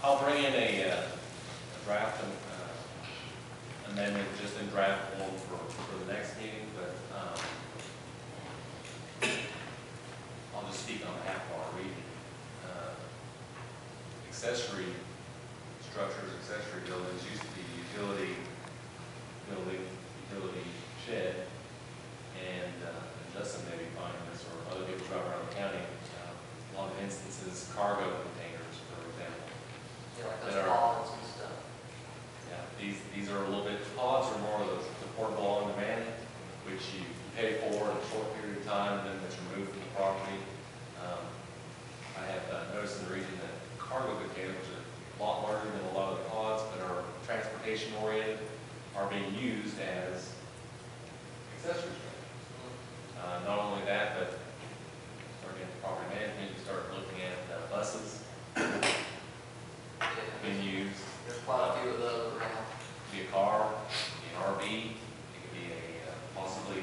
I'll bring in a draft amendment just in draft form for the next meeting, but I'll just speak on behalf of our region. Accessory structures, accessory buildings used to be utility building, utility shed, and Justin may be finding this, or other people drive around the county. A lot of instances, cargo containers, for example. Yeah, like those pods and stuff. Yeah, these are a little bit, pods are more of the portable on demand, which you pay for in a short period of time, and then it's removed from the property. I have noticed in the region that cargo containers are a lot larger than a lot of the pods, but are transportation oriented, are being used as accessory structures. Not only that, but starting in property management, you start looking at buses being used. There's quite a few of those around. It could be a car, it could be an RV, it could be a possibly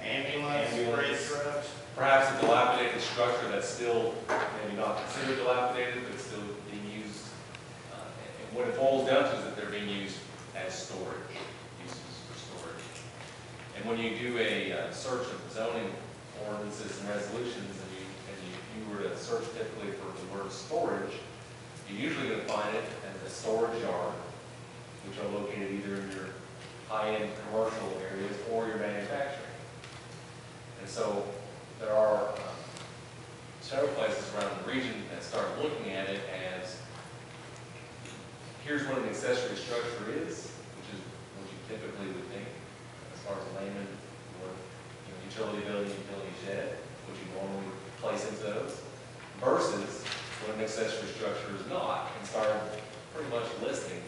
Ambulance, bridge trucks. perhaps a dilapidated structure that's still maybe not considered dilapidated, but still being used. And what it boils down to is that they're being used as storage, uses for storage. And when you do a search of zoning ordinances and resolutions, and you were to search typically for the word storage, you're usually going to find it as a storage yard, which are located either in your high-end commercial areas or your manufacturing. And so there are several places around the region that start looking at it as, here's what an accessory structure is, which is what you typically would think as far as layman, or utility building, utility shed, which you normally place into those, versus what an accessory structure is not, and start pretty much listing,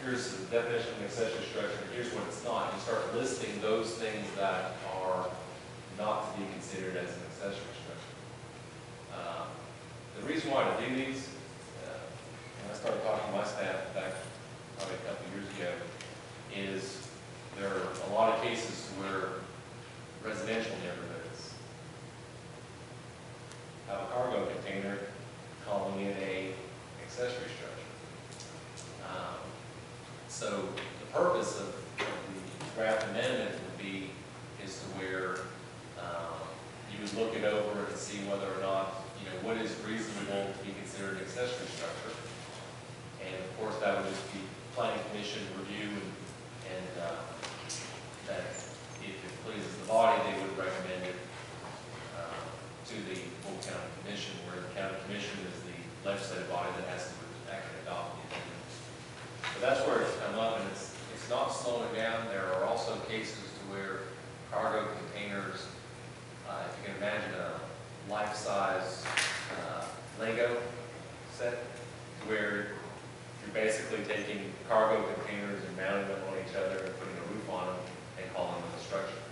here's the definition of an accessory structure, here's what it's not. You start listing those things that are not to be considered as an accessory structure. The reason why I do these, when I started talking to my staff back probably a couple of years ago, is there are a lot of cases where residential neighborhoods have a cargo container calling it a accessory structure. So the purpose of the draft amendment would be is to where you would look it over and see whether or not, what is reasonable to be considered an accessory structure. And of course, that would just be planning commission review, and that if it pleases the body, they would recommend it to the full county commission, where the county commission is the legislative body that has to actually adopt the amendment. So that's where it's come up, and it's not slowing down. There are also cases to where cargo containers, if you can imagine a life-size Lego set, where you're basically taking cargo containers and mounting them on each other and putting a roof on them and calling them a structure.